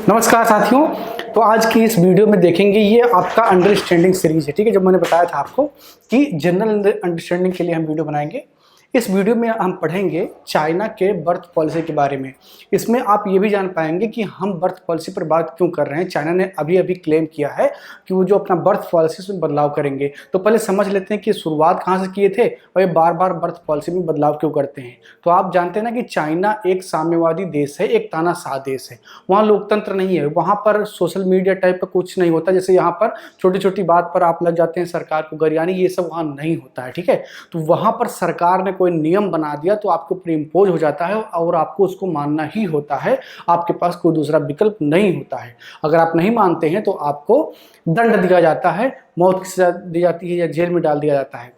नमस्कार साथियों। तो आज की इस वीडियो में देखेंगे ये आपका अंडरस्टैंडिंग सीरीज है। ठीक है, जब मैंने बताया था आपको कि जनरल अंडरस्टैंडिंग के लिए हम वीडियो बनाएंगे। इस वीडियो में हम पढ़ेंगे चाइना के बर्थ पॉलिसी के बारे में। इसमें आप ये भी जान पाएंगे कि हम बर्थ पॉलिसी पर बात क्यों कर रहे हैं। चाइना ने अभी अभी क्लेम किया है कि वो जो अपना बर्थ पॉलिसी उसमें बदलाव करेंगे। तो पहले समझ लेते हैं कि शुरुआत कहाँ से किए थे और ये बार बार बर्थ पॉलिसी में बदलाव क्यों करते हैं। तो आप जानते हैं ना कि चाइना एक साम्यवादी देश है, एक तानाशाह देश है। वहाँ लोकतंत्र नहीं है, वहाँ पर सोशल मीडिया टाइप का कुछ नहीं होता। जैसे यहाँ पर छोटी छोटी बात पर आप लग जाते हैं सरकार को गरियानी, ये सब वहाँ नहीं होता है। ठीक है, तो वहाँ पर सरकार ने कोई नियम बना दिया तो आपके ऊपर इम्पोज हो जाता है और आपको उसको मानना ही होता है। आपके पास कोई दूसरा विकल्प नहीं होता है। अगर आप नहीं मानते हैं तो आपको दंड दिया जाता है, मौत की सजा दी जाती है या जेल में डाल दिया जाता है।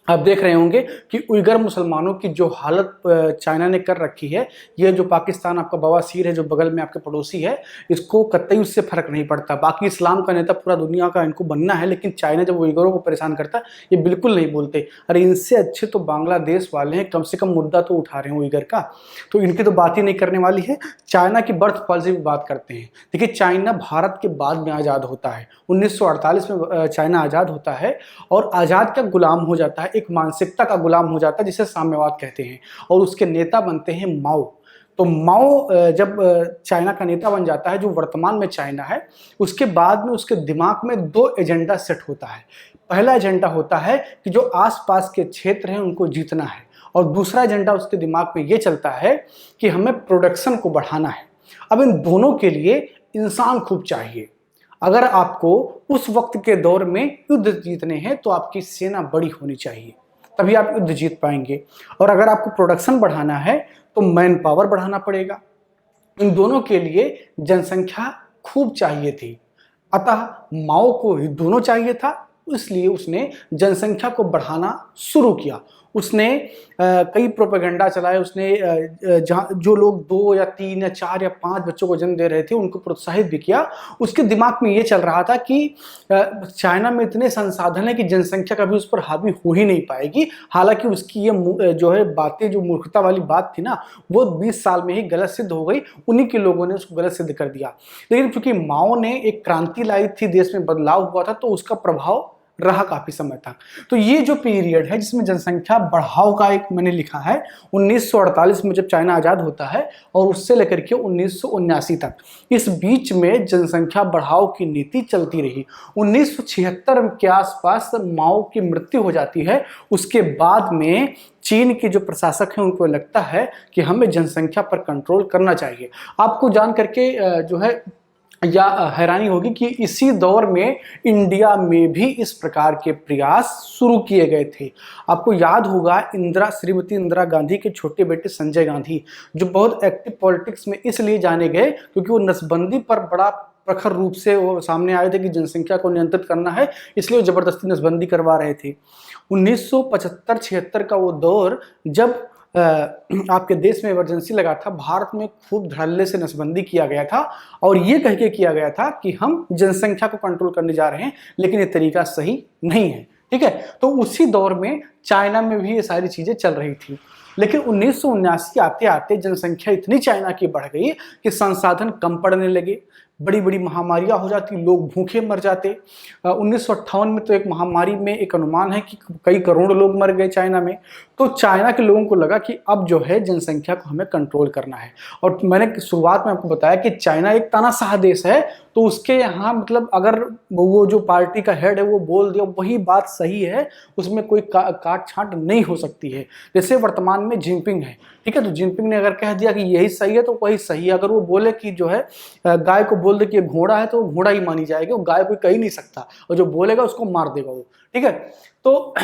आप देख रहे होंगे कि उइगर मुसलमानों की जो हालत चाइना ने कर रखी है। ये जो पाकिस्तान आपका बवासीर है, जो बगल में आपके पड़ोसी है, इसको कतई उससे फर्क नहीं पड़ता। बाकी इस्लाम का नेता पूरा दुनिया का इनको बनना है, लेकिन चाइना जब उइगरों को परेशान करता है ये बिल्कुल नहीं बोलते। अरे इनसे अच्छे तो बांग्लादेश वाले हैं, कम से कम मुद्दा तो उठा रहे हैं उइगर का। तो इनकी तो बात ही नहीं करने वाली है। चाइना की बर्थ पॉलिसी की बात करते हैं। देखिए, चाइना भारत के बाद में आज़ाद होता है। 1948 में चाइना आज़ाद होता है और आज़ाद का गुलाम हो जाता है, एक मानसिकता का गुलाम हो जाता है जिसे साम्यवाद कहते हैं। और उसके नेता बनते हैं माओ। तो माओ जब चाइना का नेता बन जाता है, जो वर्तमान में चाइना है, उसके बाद में उसके दिमाग में दो एजेंडा सेट होता है। पहला एजेंडा होता है कि जो आसपास के क्षेत्र हैं उनको जीतना है, और दूसरा एजेंडा उसके दिमाग में ये चलता है कि हमें प्रोडक्शन को बढ़ाना है। अब इन दोनों के लिए इंसान खूब चाहिए। अगर आपको उस वक्त के दौर में युद्ध जीतने हैं तो आपकी सेना बड़ी होनी चाहिए, तभी आप युद्ध जीत पाएंगे। और अगर आपको प्रोडक्शन बढ़ाना है तो मैन पावर बढ़ाना पड़ेगा। इन दोनों के लिए जनसंख्या खूब चाहिए थी। अतः माओ को दोनों चाहिए था, इसलिए उसने जनसंख्या को बढ़ाना शुरू किया। उसने कई प्रोपेगेंडा चलाए। उसने जो लोग 2 या 3 या 4 या 5 बच्चों को जन्म दे रहे थे उनको प्रोत्साहित भी किया। उसके दिमाग में ये चल रहा था कि चाइना में इतने संसाधन है कि जनसंख्या कभी उस पर हावी हो ही नहीं पाएगी। हालांकि उसकी ये जो है बातें, जो मूर्खता वाली बात थी ना, वो 20 साल में ही गलत सिद्ध हो गई। उन्हीं के लोगों ने उसको गलत सिद्ध कर दिया। लेकिन चूंकि माओ ने एक क्रांति लाई थी, देश में बदलाव हुआ था, तो उसका प्रभाव रहा काफी समय तक। तो ये जो पीरियड है जिसमें जनसंख्या बढ़ाव का एक मैंने लिखा है, 1948 में जब चाइना आजाद होता है और उससे लेकर के 1979 तक, इस बीच में जनसंख्या बढ़ाव की नीति चलती रही। 1976 के आसपास माओ की मृत्यु हो जाती है। उसके बाद में चीन के जो प्रशासक हैं उनको लगता है कि हमें जनसंख्या पर कंट्रोल करना चाहिए। आपको जान करके जो है या हैरानी होगी कि इसी दौर में इंडिया में भी इस प्रकार के प्रयास शुरू किए गए थे। आपको याद होगा श्रीमती इंदिरा गांधी के छोटे बेटे संजय गांधी, जो बहुत एक्टिव पॉलिटिक्स में इसलिए जाने गए क्योंकि वो नसबंदी पर बड़ा प्रखर रूप से वो सामने आए थे कि जनसंख्या को नियंत्रित करना है, इसलिए वो जबरदस्ती नसबंदी करवा रहे थे। 1975-76 का वो दौर जब आपके देश में इमरजेंसी लगा था, भारत में खूब धड़ल्ले से नसबंदी किया गया था और ये कह के किया गया था कि हम जनसंख्या को कंट्रोल करने जा रहे हैं, लेकिन ये तरीका सही नहीं है। ठीक है, तो उसी दौर में चाइना में भी ये सारी चीजें चल रही थी। लेकिन 1979 आते आते जनसंख्या इतनी चाइना की बढ़ गई कि संसाधन कम पड़ने लगे, बड़ी बड़ी महामारियां हो जाती, लोग भूखे मर जाते। 1958 में तो एक महामारी में एक अनुमान है कि कई करोड़ लोग मर गए चाइना में। तो चाइना के लोगों को लगा कि अब जो है जनसंख्या को हमें कंट्रोल करना है। और मैंने शुरुआत में आपको बताया कि चाइना एक तानाशाह देश है, तो उसके यहाँ मतलब अगर वो जो पार्टी का हेड है वो बोल दिया वही बात सही है, उसमें कोई काट छांट नहीं हो सकती है। जैसे वर्तमान में जिनपिंग है, ठीक है, तो जिनपिंग ने अगर कह दिया कि यही सही है तो वही सही है। अगर वो बोले कि जो है गाय को बोल दे कि घोड़ा है तो घोड़ा ही मानी जाएगी, वो गाय कोई कह ही नहीं सकता, और जो बोलेगा उसको मार देगा वो। ठीक है, तो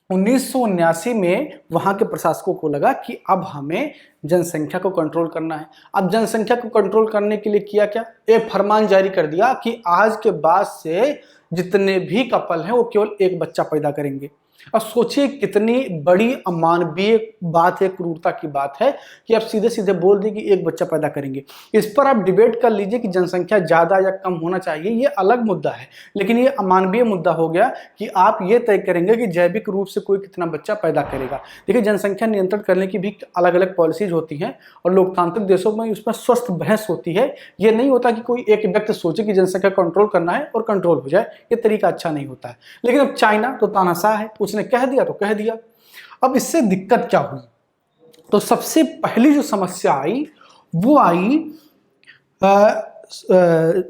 1979 में वहां के प्रशासकों को लगा कि अब हमें जनसंख्या को कंट्रोल करना है। अब जनसंख्या को कंट्रोल करने के लिए किया क्या, एक फरमान जारी कर दिया कि आज के बाद से जितने भी कपल हैं वो केवल एक बच्चा पैदा करेंगे। अब सोचिए कितनी बड़ी अमानवीय बात है, क्रूरता की बात है कि आप सीधे सीधे बोल दें कि एक बच्चा पैदा करेंगे। इस पर आप डिबेट कर लीजिए कि जनसंख्या ज़्यादा या कम होना चाहिए, ये अलग मुद्दा है, लेकिन ये अमानवीय मुद्दा हो गया कि आप ये तय करेंगे कि जैविक रूप से कोई कितना बच्चा पैदा करेगा। देखिए, जनसंख्या नियंत्रण करने की भी अलग अलग पॉलिसीज होती हैं और लोकतांत्रिक देशों में उसमें स्वस्थ बहस होती है। ये नहीं होता कि कोई एक व्यक्ति सोचे कि जनसंख्या कंट्रोल करना है और कंट्रोल हो जाए, ये तरीका अच्छा नहीं होता है। लेकिन अब चाइना तो तानाशाह है, उसने कह दिया तो कह दिया। अब इससे दिक्कत क्या हुई? तो सबसे पहली जो समस्या आई वो आई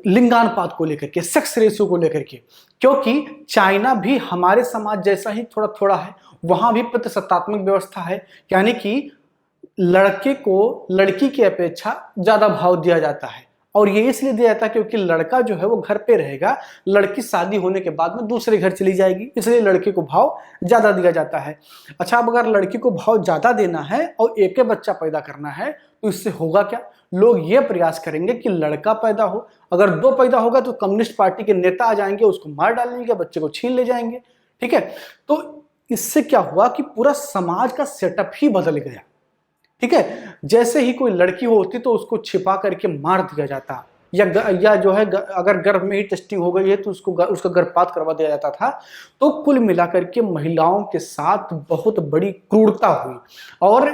लिंगानुपात को लेकर के, सेक्स रेशियो को लेकर के, क्योंकि चाइना भी हमारे समाज जैसा ही थोड़ा थोड़ा है, वहां भी प्रतिशतात्मक व्यवस्था है, यानी कि लड़के को लड़की की अपेक्षा ज्यादा भाव दिया जाता है। और ये इसलिए दिया जाता है क्योंकि लड़का जो है वो घर पे रहेगा, लड़की शादी होने के बाद में दूसरे घर चली जाएगी, इसलिए लड़के को भाव ज्यादा दिया जाता है। अच्छा, अब अगर लड़की को भाव ज्यादा देना है और एक बच्चा पैदा करना है तो इससे होगा क्या? लोग ये प्रयास करेंगे कि लड़का पैदा हो, अगर दो पैदा होगा तो कम्युनिस्ट पार्टी के नेता आ जाएंगे, उसको मार डालेंगे, बच्चे को छीन ले जाएंगे। ठीक है, तो इससे क्या हुआ कि पूरा समाज का सेटअप ही बदल गया। ठीक है, जैसे ही कोई लड़की होती तो उसको छिपा करके मार दिया जाता, या जो है अगर गर्भ में ही टेस्टिंग हो गई है तो उसका गर्भपात करवा दिया जाता था। तो कुल मिलाकर के महिलाओं के साथ बहुत बड़ी क्रूरता हुई और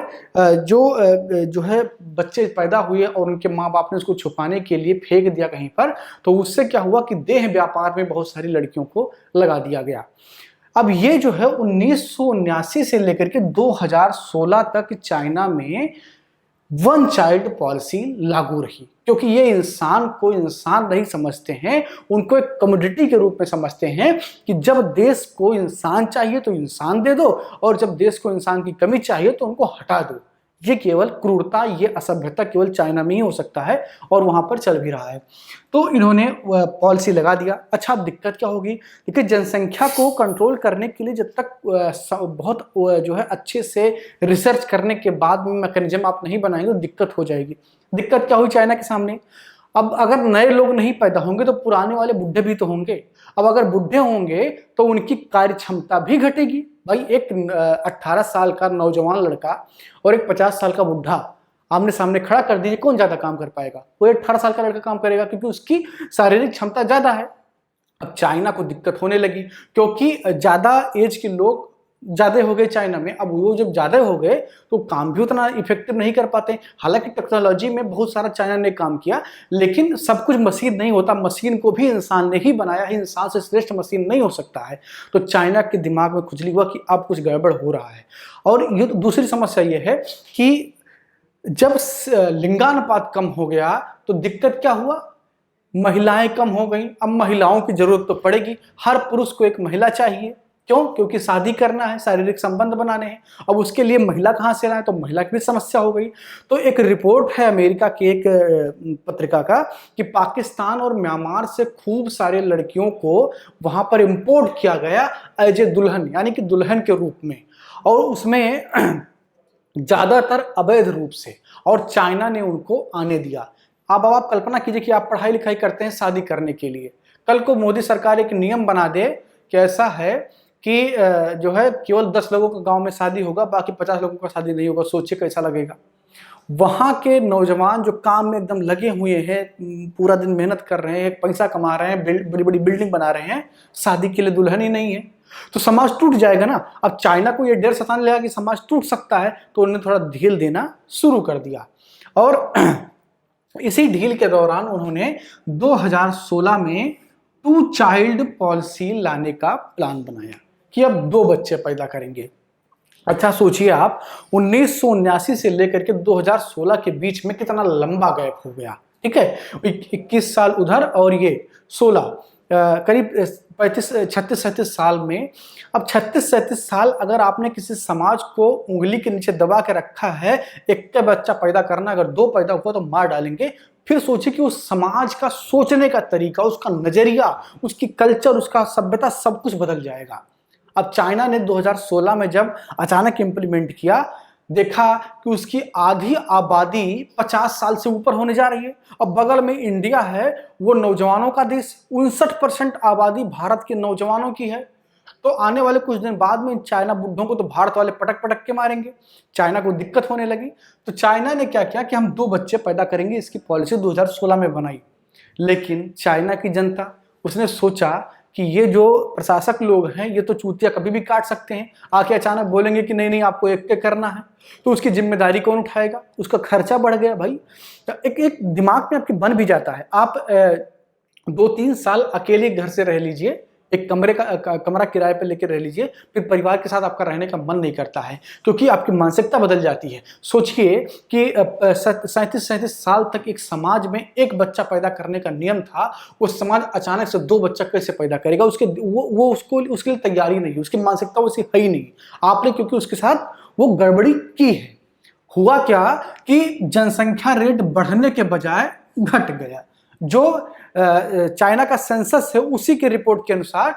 जो है बच्चे पैदा हुए और उनके माँ बाप ने उसको छुपाने के लिए फेंक दिया कहीं पर, तो उससे क्या हुआ कि देह व्यापार में बहुत सारी लड़कियों को लगा दिया गया। अब ये जो है 1979 से लेकर के 2016 तक चाइना में वन चाइल्ड पॉलिसी लागू रही, क्योंकि ये इंसान को इंसान नहीं समझते हैं, उनको एक कमोडिटी के रूप में समझते हैं कि जब देश को इंसान चाहिए तो इंसान दे दो और जब देश को इंसान की कमी चाहिए तो उनको हटा दो। ये केवल क्रूरता, ये असभ्यता केवल चाइना में ही हो सकता है और वहां पर चल भी रहा है। तो इन्होंने पॉलिसी लगा दिया। अच्छा, अब दिक्कत क्या होगी? देखिए, जनसंख्या को कंट्रोल करने के लिए जब तक बहुत जो है अच्छे से रिसर्च करने के बाद में मैकेनिज्म आप नहीं बनाएंगे तो दिक्कत हो जाएगी। दिक्कत क्या हुई चाइना के सामने? अब अगर नए लोग नहीं पैदा होंगे तो पुराने वाले बुढ़े भी तो होंगे। अब अगर बुढ़े होंगे तो उनकी कार्य क्षमता भी घटेगी। भाई, एक 18 साल का नौजवान लड़का और एक 50 साल का बुढ़ा आमने सामने खड़ा कर दीजिए, कौन ज्यादा काम कर पाएगा? वो 18 साल का लड़का काम करेगा क्योंकि उसकी शारीरिक क्षमता ज्यादा है। अब चाइना को दिक्कत होने लगी क्योंकि ज्यादा एज के लोग ज्यादा हो गए चाइना में। अब वो जब ज्यादा हो गए तो काम भी उतना इफेक्टिव नहीं कर पाते। हालांकि टेक्नोलॉजी में बहुत सारा चाइना ने काम किया, लेकिन सब कुछ मशीन नहीं होता, मशीन को भी इंसान ने ही बनाया है, इंसान से श्रेष्ठ मशीन नहीं हो सकता है। तो चाइना के दिमाग में खुजली हुआ कि अब कुछ गड़बड़ हो रहा है। और ये दूसरी समस्या ये है कि जब लिंगानुपात कम हो गया तो दिक्कत क्या हुआ? महिलाएं कम हो गई। अब महिलाओं की जरूरत तो पड़ेगी, हर पुरुष को एक महिला चाहिए। क्यों? क्योंकि शादी करना है, शारीरिक संबंध बनाने हैं। अब उसके लिए महिला कहाँ से लाए? तो महिला की भी समस्या हो गई। तो एक रिपोर्ट है अमेरिका की एक पत्रिका का कि पाकिस्तान और म्यांमार से खूब सारे लड़कियों को वहां पर इंपोर्ट किया गया एज ए दुल्हन, यानी कि दुल्हन के रूप में, और उसमें ज्यादातर अवैध रूप से, और चाइना ने उनको आने दिया। अब आप कल्पना कीजिए कि आप पढ़ाई लिखाई करते हैं शादी करने के लिए, कल को मोदी सरकार एक नियम बना दे कि ऐसा है कि जो है केवल 10 लोगों का गांव में शादी होगा, बाकी 50 लोगों का शादी नहीं होगा। सोचिए कैसा लगेगा। वहां के नौजवान जो काम में एकदम लगे हुए हैं, पूरा दिन मेहनत कर रहे हैं, पैसा कमा रहे हैं, बड़ी बड़ी बिल्डिंग बना रहे हैं, शादी के लिए दुल्हन ही नहीं है, तो समाज टूट जाएगा ना। अब चाइना को ये डर सताने लगा कि समाज टूट सकता है, तो उन्होंने थोड़ा ढील देना शुरू कर दिया। और इसी ढील के दौरान उन्होंने 2016 में 2 चाइल्ड पॉलिसी लाने का प्लान बनाया कि अब 2 बच्चे पैदा करेंगे। अच्छा, सोचिए आप, 1979 से लेकर के 2016 के बीच में कितना लंबा गैप हो गया। ठीक है, 21 साल उधर और ये 16, करीब 36-37 साल में। अब 36-37 साल अगर आपने किसी समाज को उंगली के नीचे दबा के रखा है, एक बच्चा पैदा करना, अगर 2 पैदा हुआ तो मार डालेंगे, फिर सोचिए कि उस समाज का सोचने का तरीका, उसका नजरिया, उसकी कल्चर, उसका सभ्यता, सब कुछ बदल जाएगा। अब चाइना ने 2016 में जब अचानक इंप्लीमेंट किया, देखा कि उसकी आधी आबादी 50 साल से ऊपर होने जा रही है। अब बगल में इंडिया है, वो नौजवानों का देश, 59% आबादी भारत के नौजवानों की है। तो आने वाले कुछ दिन बाद में चाइना बुड्ढों को तो भारत वाले पटक पटक के मारेंगे। चाइना को दिक्कत होने लगी, तो चाइना ने क्या किया कि हम 2 बच्चे पैदा करेंगे, इसकी पॉलिसी 2016 में बनाई। लेकिन चाइना की जनता, उसने सोचा कि ये जो प्रशासक लोग हैं ये तो चूतिया कभी भी काट सकते हैं, आके अचानक बोलेंगे कि नहीं नहीं आपको एक करना है, तो उसकी जिम्मेदारी कौन उठाएगा? उसका खर्चा बढ़ गया भाई। तो एक दिमाग में आपके बन भी जाता है। आप 2-3 साल अकेले घर से रह लीजिए, एक कमरा किराए पे लेकर रह लीजिए, फिर परिवार के साथ आपका रहने का मन नहीं करता है, क्योंकि आपकी मानसिकता बदल जाती है। सोचिए कि 37 साल तक एक समाज में एक बच्चा पैदा करने का नियम था, वो समाज अचानक से 2 बच्चा कैसे पैदा करेगा? वो उसके लिए तैयारी नहीं है, उसकी मानसिकता उसकी है ही नहीं। आपने क्योंकि उसके साथ वो गड़बड़ी की है। हुआ क्या कि जनसंख्या रेट बढ़ने के बजाय घट गया। जो चाइना का सेंसस है उसी के रिपोर्ट के अनुसार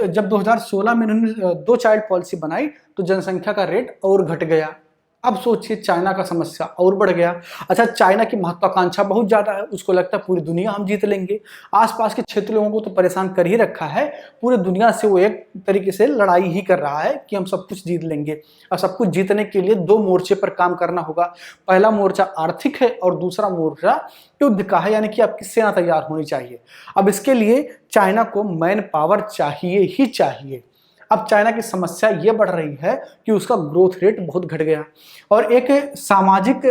जब 2016 में इन्होंने 2 चाइल्ड पॉलिसी बनाई तो जनसंख्या का रेट और घट गया। अब सोचिए चाइना का समस्या और बढ़ गया। अच्छा, चाइना की महत्वाकांक्षा बहुत ज्यादा है, उसको लगता है पूरी दुनिया हम जीत लेंगे। आसपास के क्षेत्र लोगों को तो परेशान कर ही रखा है, पूरी दुनिया से वो एक तरीके से लड़ाई ही कर रहा है कि हम सब कुछ जीत लेंगे। और सब कुछ जीतने के लिए 2 मोर्चे पर काम करना होगा। पहला मोर्चा आर्थिक है और दूसरा मोर्चा युद्ध का है, यानी कि आपकी सेना तैयार होनी चाहिए। अब इसके लिए चाइना को मैन पावर चाहिए ही चाहिए। अब चाइना की समस्या ये बढ़ रही है कि उसका ग्रोथ रेट बहुत घट गया, और एक सामाजिक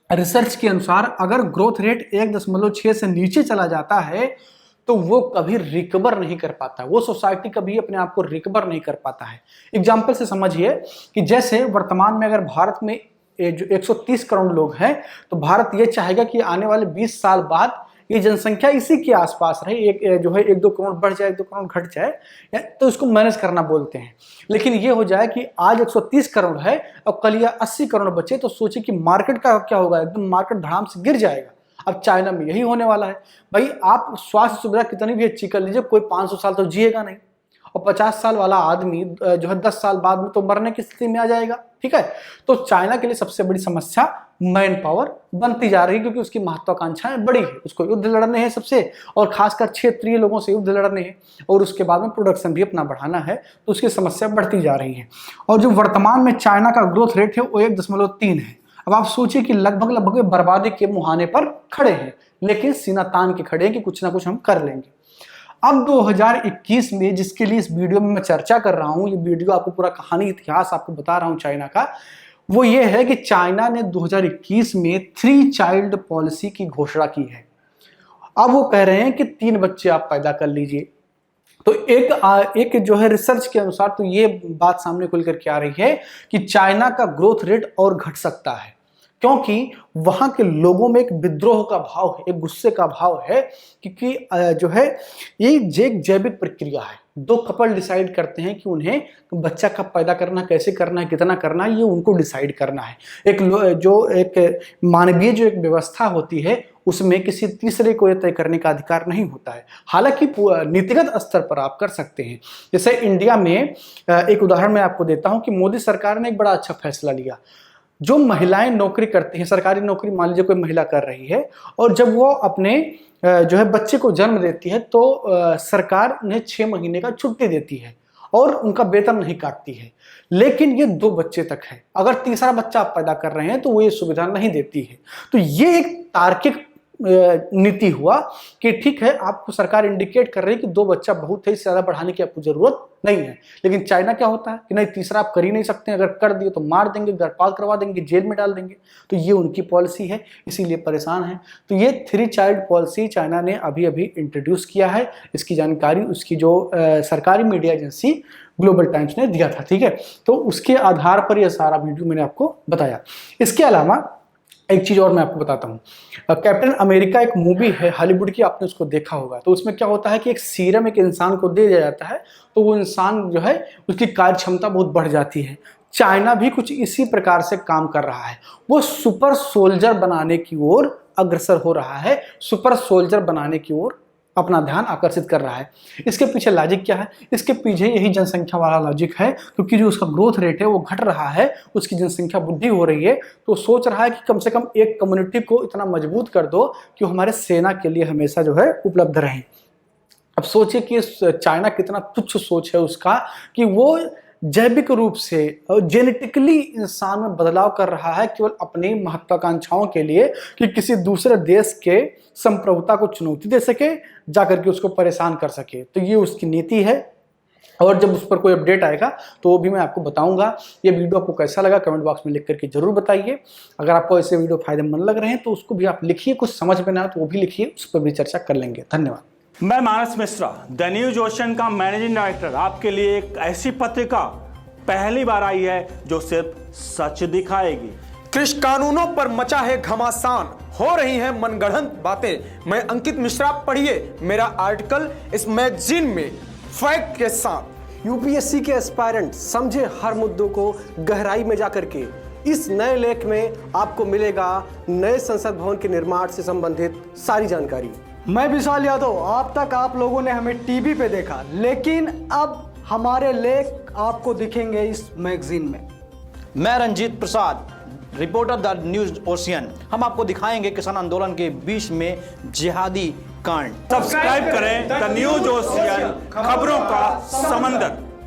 रिसर्च के अनुसार अगर ग्रोथ रेट 1.6 से नीचे चला जाता है तो वो कभी रिकवर नहीं कर पाता, वो सोसाइटी कभी अपने आप को रिकवर नहीं कर पाता है। एग्जाम्पल से समझिए कि जैसे वर्तमान में अगर भारत में जो 130 करोड़ लोग हैं, तो भारत ये चाहेगा कि आने वाले 20 साल बाद ये जनसंख्या इसी के आसपास रहे, एक जो है 1-2 करोड़ बढ़ जाए, 1-2 करोड़ घट जाए, तो इसको मैनेज करना बोलते हैं। लेकिन ये हो जाए कि आज 130 करोड़ है और कल या 80 करोड़ बचे, तो सोचिए कि मार्केट का क्या होगा, एकदम मार्केट धड़ाम से गिर जाएगा। अब चाइना में यही होने वाला है भाई। आप स्वास्थ्य सुविधा कितनी भी अच्छी कर लीजिए, कोई 500 साल तो जिएगा नहीं, और 50 साल वाला आदमी जो है 10 साल बाद में तो मरने की स्थिति में आ जाएगा। ठीक है, तो चाइना के लिए सबसे बड़ी समस्या मैन पावर बनती जा रही है, क्योंकि उसकी महत्वाकांक्षाएं बड़ी है, उसको युद्ध लड़ने हैं सबसे, और खासकर क्षेत्रीय लोगों से युद्ध लड़ने हैं, और उसके बाद में प्रोडक्शन भी अपना बढ़ाना है, तो उसकी समस्या बढ़ती जा रही है। और जो वर्तमान में चाइना का ग्रोथ रेट है वो 1.3 है। अब आप सोचिए कि लगभग बर्बादी के मुहाने पर खड़े हैं, लेकिन सीना तान के खड़े हैं कि कुछ ना कुछ हम कर लेंगे। अब 2021 में जिसके लिए इस वीडियो में मैं चर्चा कर रहा हूं, ये वीडियो आपको पूरा कहानी इतिहास आपको बता रहा हूं चाइना का, वो ये है कि चाइना ने 2021 में 3 चाइल्ड पॉलिसी की घोषणा की है। अब वो कह रहे हैं कि 3 बच्चे आप पैदा कर लीजिए। तो एक जो है रिसर्च के अनुसार तो ये बात सामने खुल करके आ रही है कि चाइना का ग्रोथ रेट और घट सकता है, क्योंकि वहां के लोगों में एक विद्रोह का भाव है, एक गुस्से का भाव है, क्योंकि जो है ये एक जैविक प्रक्रिया है। 2 कपल डिसाइड करते हैं कि उन्हें बच्चा कब पैदा करना, कैसे करना है, कितना करना है, ये उनको डिसाइड करना है। एक मानवीय जो एक व्यवस्था होती है उसमें किसी तीसरे को यह तय करने का अधिकार नहीं होता है। हालांकि नीतिगत स्तर पर आप कर सकते हैं। जैसे इंडिया में एक उदाहरण मैं आपको देता हूं कि मोदी सरकार ने एक बड़ा अच्छा फैसला लिया। जो महिलाएं नौकरी करती हैं, सरकारी नौकरी मान लीजिए कोई महिला कर रही है, और जब वो अपने जो है बच्चे को जन्म देती है तो सरकार उन्हें 6 महीने का छुट्टी देती है और उनका वेतन नहीं काटती है। लेकिन ये 2 बच्चे तक है, अगर तीसरा बच्चा आप पैदा कर रहे हैं तो वो ये सुविधा नहीं देती है। तो ये एक तार्किक नीति हुआ कि ठीक है, आपको सरकार इंडिकेट कर रही है कि 2 बच्चा बहुत है, इससे ज्यादा बढ़ाने की आपको जरूरत नहीं है। लेकिन चाइना क्या होता है कि नहीं, तीसरा आप कर ही नहीं सकते, अगर कर दिए तो मार देंगे, गर्भपात करवा देंगे, जेल में डाल देंगे। तो ये उनकी पॉलिसी है, इसीलिए परेशान है। तो ये 3 चाइल्ड पॉलिसी चाइना ने अभी अभी इंट्रोड्यूस किया है। इसकी जानकारी उसकी जो सरकारी मीडिया एजेंसी ग्लोबल टाइम्स ने दिया था। ठीक है, तो उसके आधार पर यह सारा वीडियो मैंने आपको बताया। इसके अलावा एक चीज और मैं आपको बताता हूँ। कैप्टन अमेरिका एक मूवी है हॉलीवुड की, आपने उसको देखा होगा। तो उसमें क्या होता है कि एक सीरम एक इंसान को दे दिया जाता है, तो वो इंसान जो है उसकी कार्य क्षमता बहुत बढ़ जाती है। चाइना भी कुछ इसी प्रकार से काम कर रहा है, वो सुपर सोल्जर बनाने की ओर अग्रसर हो रहा है, सुपर सोल्जर बनाने की ओर अपना ध्यान आकर्षित कर रहा है। इसके पीछे लॉजिक क्या है? इसके पीछे यही जनसंख्या वाला लॉजिक है, क्योंकि जो उसका ग्रोथ रेट है वो घट रहा है, उसकी जनसंख्या वृद्धि हो रही है, तो सोच रहा है कि कम से कम एक कम्युनिटी को इतना मजबूत कर दो कि वो हमारे सेना के लिए हमेशा जो है उपलब्ध रहें। अब सोचिए कि चाइना कितना तुच्छ सोच है उसका कि वो जैविक रूप से जेनेटिकली इंसान में बदलाव कर रहा है केवल अपनी महत्वाकांक्षाओं के लिए, कि किसी दूसरे देश के संप्रभुता को चुनौती दे सके, जाकर के उसको परेशान कर सके। तो ये उसकी नीति है, और जब उस पर कोई अपडेट आएगा तो वो भी मैं आपको बताऊंगा। ये वीडियो आपको कैसा लगा कमेंट बॉक्स में लिख करके जरूर बताइए। अगर आपको ऐसे वीडियो फायदेमंद लग रहे हैं तो उसको भी आप लिखिए, कुछ समझ में ना आए तो वो भी लिखिए, उस पर भी चर्चा कर लेंगे। धन्यवाद। मैं मानस मिश्रा, द न्यूज ओशन का मैनेजिंग डायरेक्टर, आपके लिए एक ऐसी पत्रिका पहली बार आई है जो सिर्फ सच दिखाएगी। कृषि कानूनों पर मचा है घमासान, हो रही हैं मनगढ़ंत बातें। मैं अंकित मिश्रा, पढ़िए मेरा आर्टिकल इस मैगजीन में फैक्ट के साथ। यूपीएससी के एस्पायरेंट समझे हर मुद्दों को गहराई में जाकर के। इस नए लेख में आपको मिलेगा नए संसद भवन के निर्माण से संबंधित सारी जानकारी। मैं विशाल यादव, अब तक आप लोगों ने हमें टीवी पे देखा, लेकिन अब हमारे लेख आपको दिखेंगे इस मैगजीन में। मैं Ranjit Prasad, reporter the news ocean. हम आपको दिखाएंगे किसान आंदोलन के बीच में जिहादी कांड। सब्सक्राइब करें द न्यूज ओशियन, खबरों का समंदर।